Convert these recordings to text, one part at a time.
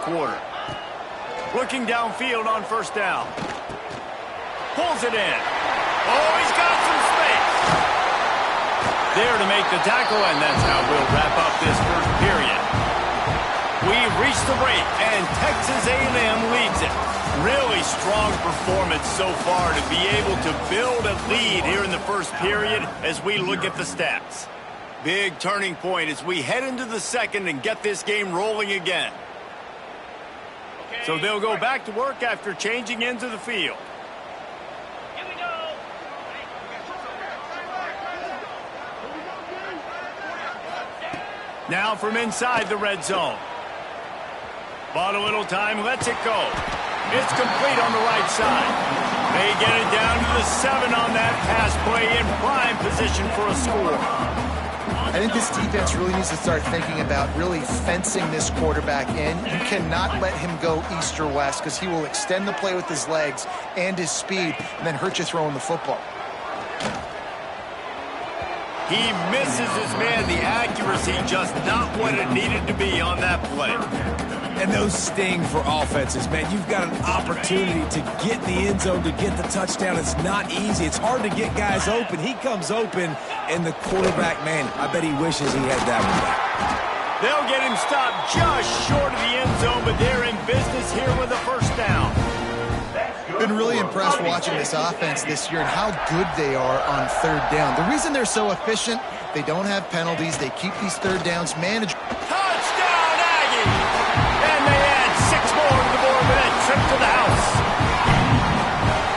quarter. Looking downfield on first down. Pulls it in. Oh, he's got some space. There to make the tackle, and that's how we'll wrap up this first period. We've reached the break, and Texas A&M leads it. Really strong performance so far to be able to build a lead here in the first period as we look at the stats. Big turning point as we head into the second and get this game rolling again. So they'll go back to work after changing into the field. Here we go. Now from inside the red zone. Bought a little time, lets it go. It's complete on the right side. They get it down to the 7 on that pass play in prime position for a score. I think this defense really needs to start thinking about really fencing this quarterback in. You cannot let him go east or west because he will extend the play with his legs and his speed and then hurt you throwing the football. He misses his man. The accuracy just not what it needed to be on that play. And those sting for offenses, man. You've got an opportunity to get in the end zone, to get the touchdown. It's not easy. It's hard to get guys open. He comes open, and the quarterback, man, I bet he wishes he had that one back. They'll get him stopped just short of the end zone, but they're in business here with a first down. Been really impressed watching this offense this year and how good they are on third down. The reason they're so efficient, they don't have penalties. They keep these third downs managed. Touchdown, Aggie! And they add 6 more to the board with that trip to the house.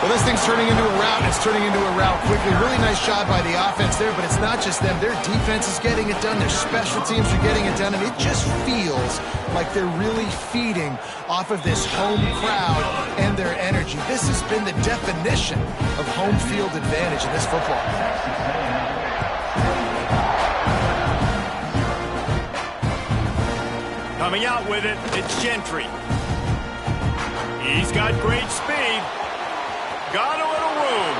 Well, this thing's turning into a rout, and it's turning into a rout quickly. Really nice job by the offense there, but it's not just them. Their defense is getting it done. Their special teams are getting it done, and it just feels like they're really feeding off of this home crowd and their energy. This has been the definition of home field advantage in this football game. Coming out with it, it's Gentry. He's got great speed. Got a little room.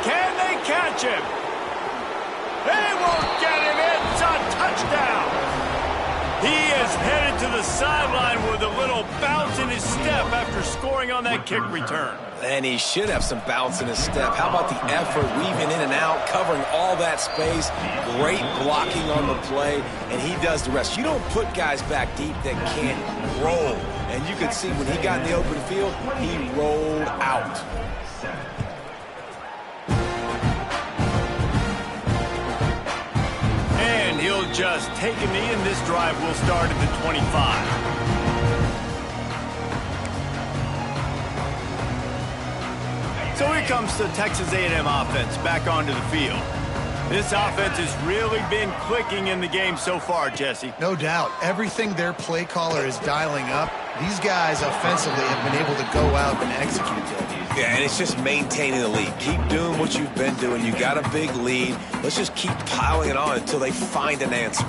Can they catch him? They won't get him. It's a touchdown. He is headed to the sideline with a little bounce in his step after scoring on that kick return. And he should have some bounce in his step. How about the effort, weaving in and out, covering all that space, great blocking on the play, and he does the rest. You don't put guys back deep that can't roll. And you could see when he got in the open field, he rolled out. And he'll just take a knee, and this drive will start at the 25. So here comes the Texas A&M offense back onto the field. This offense has really been clicking in the game so far, Jesse. No doubt. Everything their play caller is dialing up, these guys offensively have been able to go out and execute that. Yeah, and it's just maintaining the lead. Keep doing what you've been doing. You got a big lead. Let's just keep piling it on until they find an answer.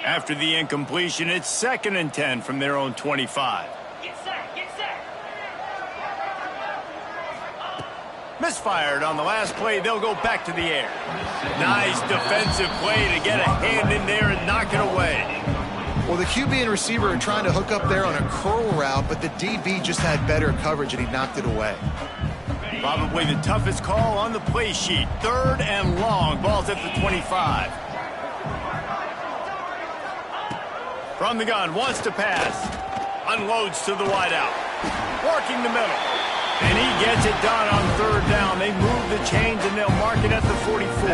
After the incompletion, it's 2nd and 10 from their own 25. Misfired on the last play. They'll go back to the air. Nice defensive play to get a hand in there and knock it away. Well, the QB and receiver are trying to hook up there on a curl route, but the DB just had better coverage, and he knocked it away. Probably the toughest call on the play sheet. 3rd and long. Ball's at the 25. From the gun, wants to pass. Unloads to the wideout. Working the middle. And he gets it done on 3rd down. They move the chains, and they'll mark it at the 44.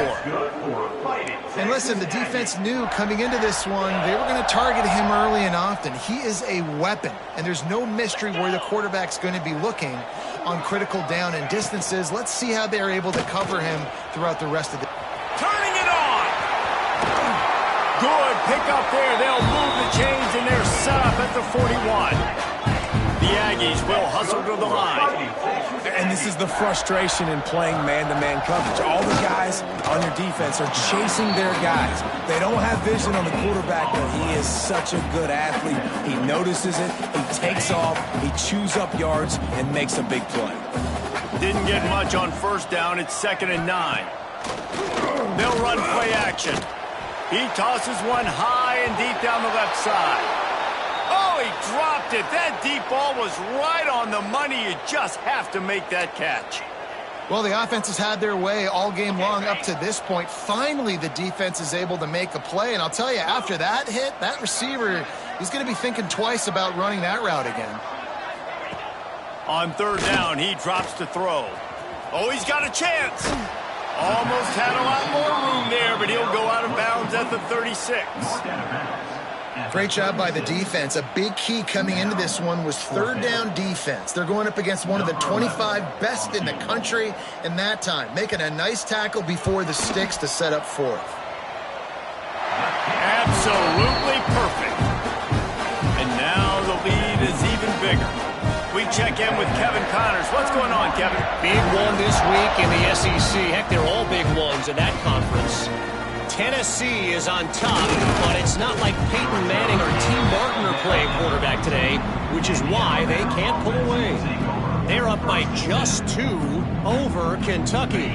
And listen, the defense knew coming into this one, they were going to target him early and often. He is a weapon, and there's no mystery where the quarterback's going to be looking on critical down and distances. Let's see how they're able to cover him throughout the rest of the... Turning it on! Good pick up there. They'll move the chains, and they're set up at the 41. The Aggies will hustle to the line. And this is the frustration in playing man-to-man coverage. All the guys on your defense are chasing their guys. They don't have vision on the quarterback, but he is such a good athlete. He notices it, he takes off, he chews up yards, and makes a big play. Didn't get much on 1st down. It's 2nd and 9. They'll run play action. He tosses one high and deep down the left side. Oh, he dropped it. That deep ball was right on the money. You just have to make that catch. Well, the offense has had their way all game long up to this point. Finally, the defense is able to make a play. And I'll tell you, after that hit, that receiver, he's going to be thinking twice about running that route again. On third down, he drops to throw. Oh, he's got a chance. Almost had a lot more room there, but he'll go out of bounds at the 36. Great job by the defense. A big key coming into this one was third down defense. They're going up against one of the 25 best in the country in that time, making a nice tackle before the sticks to set up fourth. Absolutely perfect. And now the lead is even bigger. We check in with Kevin Connors. What's going on, Kevin? Big one this week in the SEC. Heck, they're all big ones in that conference. Tennessee is on top, but it's not like Peyton Manning or T. Martin are playing quarterback today, which is why they can't pull away. They're up by just 2 over Kentucky.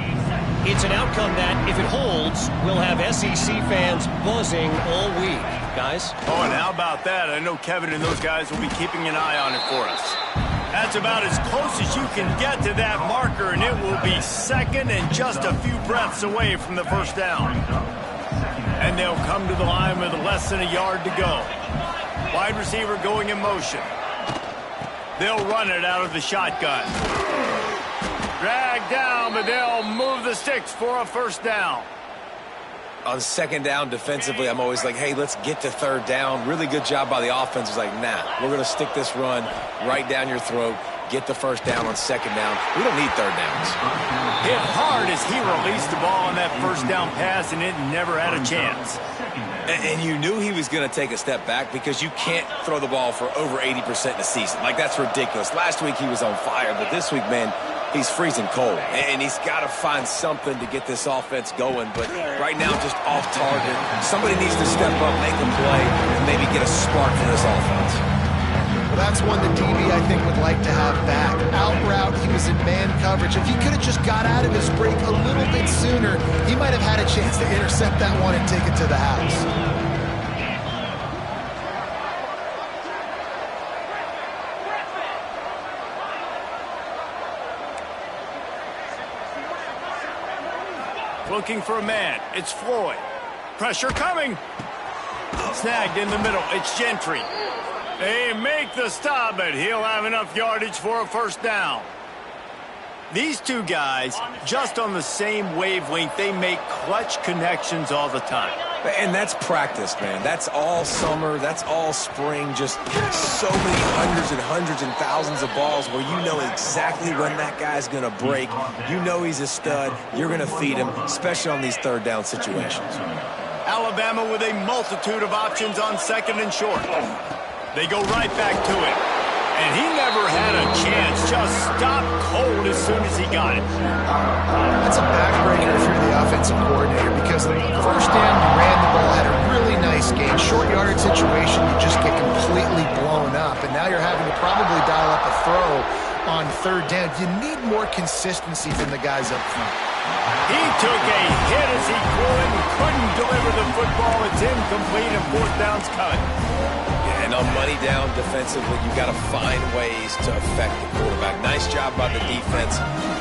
It's an outcome that, if it holds, will have SEC fans buzzing all week. Guys? Oh, and how about that? I know Kevin and those guys will be keeping an eye on it for us. That's about as close as you can get to that marker, and it will be second and just a few breaths away from the first down. And they'll come to the line with less than a yard to go. Wide receiver going in motion. They'll run it out of the shotgun. Dragged down, but they'll move the sticks for a first down. On second down defensively, I'm always like, hey, let's get to third down. Really good job by the offense. It's like, nah, we're going to stick this run right down your throat. Get the first down on second down. We don't need third downs. Hit hard as he released the ball on that first down pass, and it never had a chance. And you knew he was going to take a step back because you can't throw the ball for over 80% in a season. Like, that's ridiculous. Last week he was on fire, but this week, man, he's freezing cold. And he's got to find something to get this offense going. But right now, just off target. Somebody needs to step up, make a play, and maybe get a spark for this offense. Well, that's one the DB, I think, would like to have back. Out route, he was in man coverage. If he could have just got out of his break a little bit sooner, he might have had a chance to intercept that one and take it to the house. Looking for a man. It's Floyd. Pressure coming. Snagged in the middle. It's Gentry. They make the stop, but he'll have enough yardage for a first down. These two guys, just on the same wavelength, they make clutch connections all the time. And that's practice, man. That's all summer. That's all spring. Just so many hundreds and thousands of balls where you know exactly when that guy's going to break. You know he's a stud. You're going to feed him, especially on these third down situations. Alabama with a multitude of options on second and short. They go right back to it. And he never had a chance. Just stopped cold as soon as he got it. That's a backbreaker if you're the offensive coordinator, because the first down you ran the ball, had a really nice game. Short yardage situation, you just get completely blown up. And now you're having to probably dial up a throw on third down. You need more consistency from the guys up front. He took a hit as he couldn't deliver the football. It's incomplete and fourth down's cut. And on money down defensively, you've got to find ways to affect the quarterback. Nice job by the defense,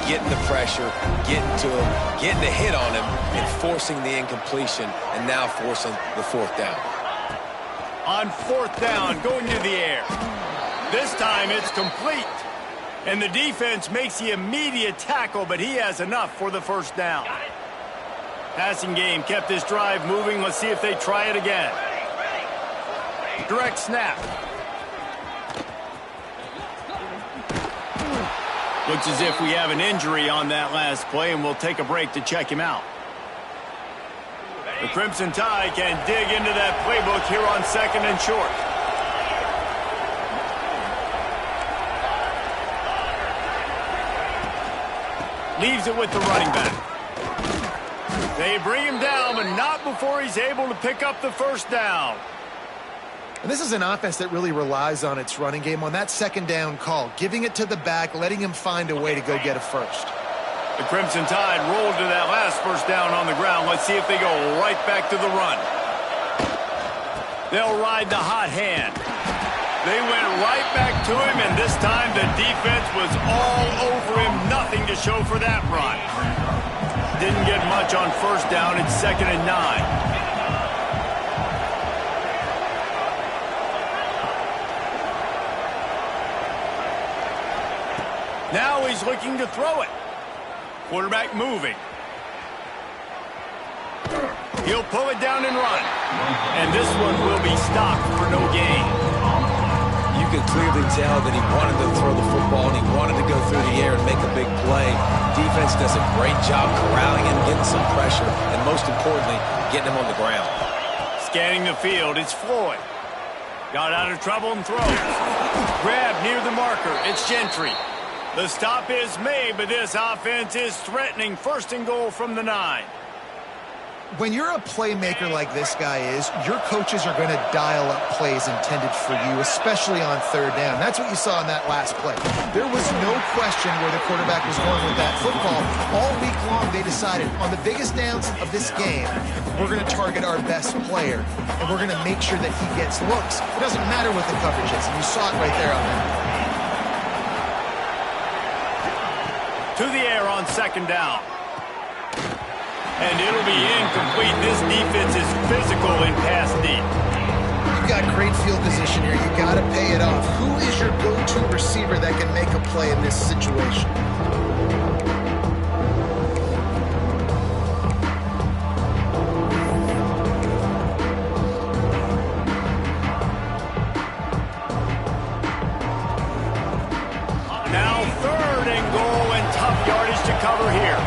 getting the pressure, getting to him, getting a hit on him, and forcing the incompletion, and now forcing the fourth down. On fourth down, going to the air. This time it's complete. And the defense makes the immediate tackle, but he has enough for the first down. Passing game kept this drive moving. Let's see if they try it again. Direct snap. Looks as if we have an injury on that last play, and we'll take a break to check him out. The Crimson Tide can dig into that playbook here on second and short. Leaves it with the running back. They bring him down, but not before he's able to pick up the first down. And this is an offense that really relies on its running game on that second down call, giving it to the back, letting him find a way to go get a first. The Crimson Tide rolled to that last first down on the ground. Let's see if they go right back to the run. They'll ride the hot hand. They went right back to him, and this time the defense was all over him. Nothing to show for that run. Didn't get much on first down. It's 2nd and 9. Now he's looking to throw it. Quarterback moving. He'll pull it down and run. And this one will be stopped for no gain. You could clearly tell that he wanted to throw the football and he wanted to go through the air and make a big play. Defense does a great job corralling him, getting some pressure, and most importantly, getting him on the ground. Scanning the field, it's Floyd. Got out of trouble and throws. Grab near the marker, it's Gentry. The stop is made, but this offense is threatening. 1st and goal from the 9. When you're a playmaker like this guy is, your coaches are going to dial up plays intended for you, especially on 3rd down. That's what you saw in that last play. There was no question where the quarterback was going with that football. All week long, they decided on the biggest downs of this game, we're going to target our best player, and we're going to make sure that he gets looks. It doesn't matter what the coverage is, and you saw it right there on that. To the air on 2nd down. And it'll be incomplete. This defense is physical in pass deep. You've got great field position here. You got to pay it off. Who is your go-to receiver that can make a play in this situation? Now 3rd and goal and tough yardage to cover here.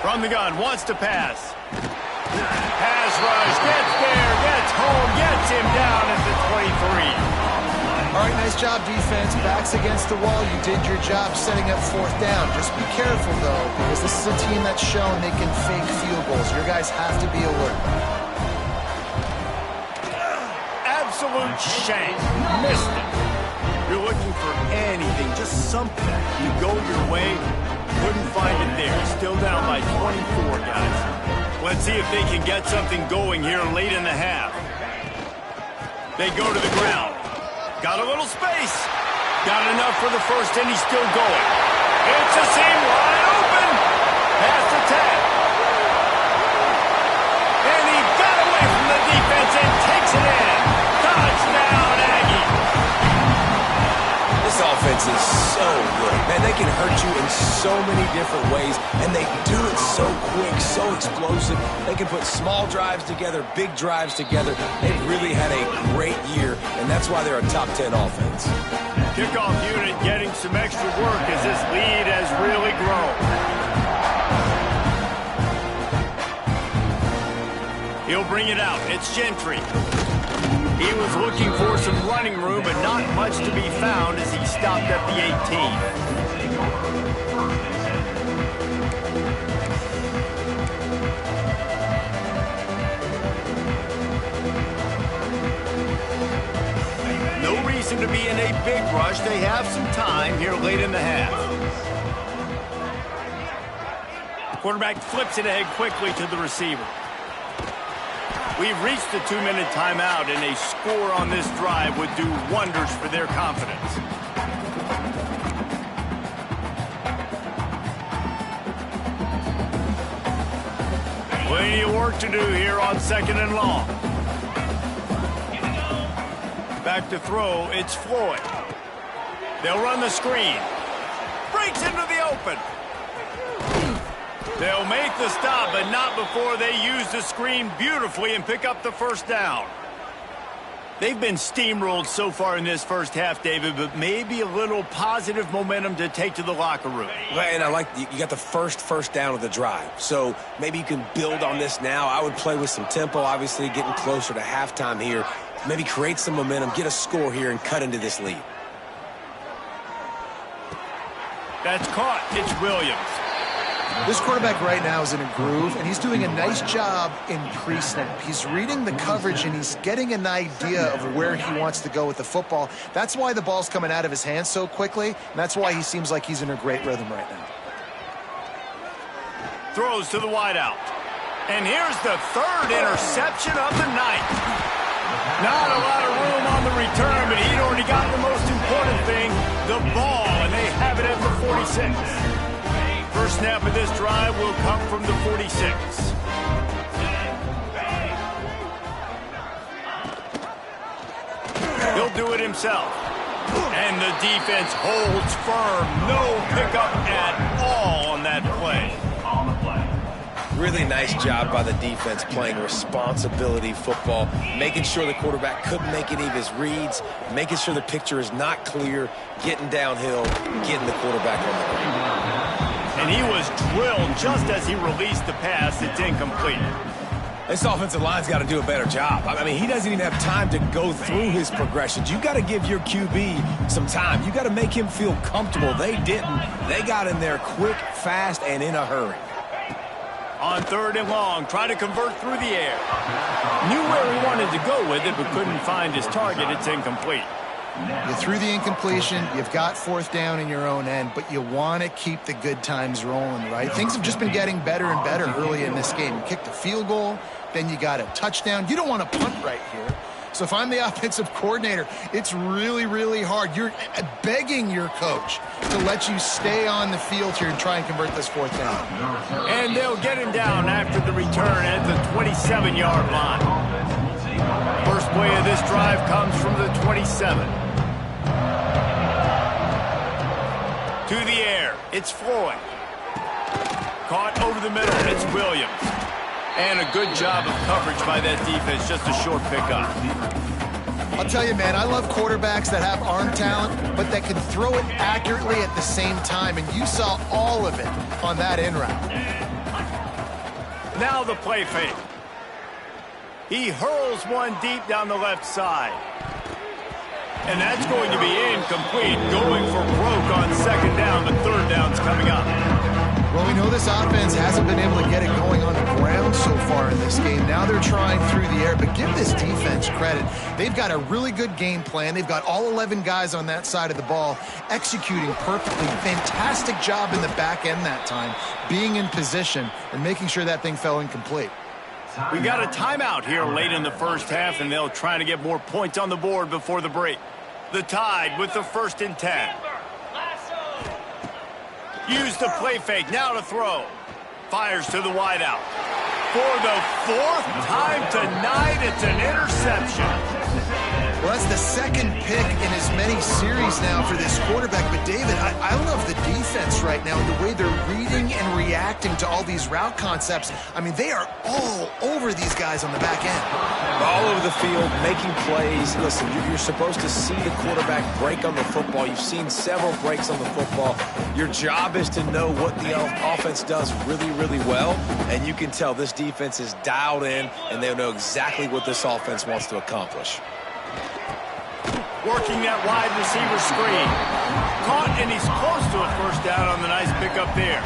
From the gun, wants to pass. Pass rush, gets there, gets home, gets him down at the 23. All right, nice job, defense. Backs against the wall. You did your job setting up 4th down. Just be careful, though, because this is a team that's shown they can fake field goals. Your guys have to be alert. Absolute shank. Missed it. You're looking for anything, just something. You go your way, couldn't find it there. Still down by 24, guys. Let's see if they can get something going here late in the half. They go to the ground. Got a little space. Got enough for the 1st, and he's still going. It's a seam wide open. Pass attack. And he got away from the defense and takes it in. Touchdown, Aggie. This offense is so good. Man, they can hurt you in so many different ways, and they do it so quick, so explosive. They can put small drives together, big drives together. They've really had a great year, and that's why they're a top 10 offense. Kickoff unit getting some extra work as this lead has really grown. He'll bring it out. It's Gentry. He was looking for some running room, but not much to be found as he stopped at the 18. No reason to be in a big rush. They have some time here late in the half. Quarterback flips it ahead quickly to the receiver. We've reached the 2-minute timeout, and a score on this drive would do wonders for their confidence. Plenty of work to do here on 2nd and long. Back to throw, it's Floyd. They'll run the screen. Breaks into the open. They'll make the stop, but not before they use the screen beautifully and pick up the 1st down. They've been steamrolled so far in this 1st half, David, but maybe a little positive momentum to take to the locker room. And I like you got the first down of the drive, so maybe you can build on this now. I would play with some tempo, obviously getting closer to halftime here. Maybe create some momentum, get a score here, and cut into this lead. That's caught. It's Williams. This quarterback right now is in a groove, and he's doing a nice job in pre-snap. He's reading the coverage, and he's getting an idea of where he wants to go with the football. That's why the ball's coming out of his hands so quickly, and that's why he seems like he's in a great rhythm right now. Throws to the wideout. And here's the third interception of the night. Not a lot of room on the return, but he'd already got the most important thing, the ball, and they have it at the 46. First snap of this drive will come from the 46. He'll do it himself. And the defense holds firm. No pickup at all on that play. Really nice job by the defense playing responsibility football, making sure the quarterback couldn't make any of his reads, making sure the picture is not clear, getting downhill, getting the quarterback on the ground. And he was drilled just as he released the pass. It's incomplete. This offensive line's got to do a better job. I mean, he doesn't even have time to go through his progressions. You got to give your QB some time. You got to make him feel comfortable. They didn't. They got in there quick, fast, and in a hurry. On 3rd and long, try to convert through the air. Knew where he wanted to go with it, but couldn't find his target. It's incomplete. You threw the incompletion. You've got 4th down in your own end, but you want to keep the good times rolling, right? Things have just been getting better and better early in this game. You kicked a field goal, then you got a touchdown. You don't want to punt right here. So if I'm the offensive coordinator, it's really, really hard. You're begging your coach to let you stay on the field here and try and convert this 4th down. And they'll get him down after the return at the 27-yard line. First play of this drive comes from the 27. To the air, it's Floyd. Caught over the middle, it's Williams. And a good job of coverage by that defense, just a short pickup. I'll tell you, man, I love quarterbacks that have arm talent, but that can throw it accurately at the same time, and you saw all of it on that in route. Now the play fake. He hurls one deep down the left side. And that's going to be incomplete, going for broke on 2nd down, but 3rd down's coming up. Well, we know this offense hasn't been able to get it going on the ground so far in this game. Now they're trying through the air, but give this defense credit. They've got a really good game plan. They've got all 11 guys on that side of the ball executing perfectly. Fantastic job in the back end that time, being in position and making sure that thing fell incomplete. We got a timeout here late in the first half, and they'll try to get more points on the board before the break. The Tide with the 1st and 10. Use the play fake, now to throw. Fires to the wideout. For the 4th time tonight, it's an interception. Well, that's the 2nd pick in as many series now for this quarterback. But, David, I love the defense right now, the way they're reading and reacting to all these route concepts. I mean, they are all over these guys on the back end. All over the field, making plays. Listen, you're supposed to see the quarterback break on the football. You've seen several breaks on the football. Your job is to know what the offense does really, really well. And you can tell this defense is dialed in, and they know exactly what this offense wants to accomplish. Working that wide receiver screen. Caught, and he's close to a 1st down on the nice pickup there.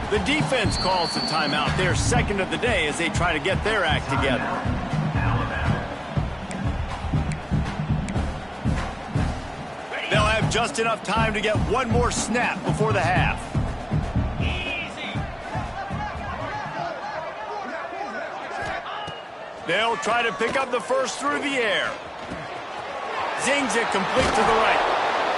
The defense calls the timeout. Their 2nd of the day as they try to get their act together. They'll have just enough time to get one more snap before the half. They'll try to pick up the 1st through the air. Zings it complete to the right.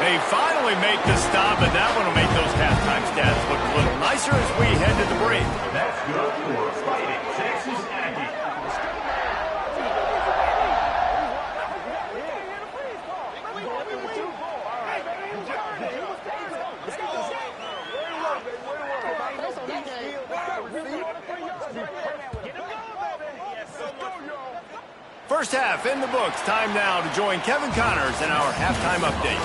They finally make the stop, and that one will make those halftime stats look a little nicer as we head to the break. That's good for Fighting Texas Aggies. First half in the books. Time now to join Kevin Connors in our halftime update.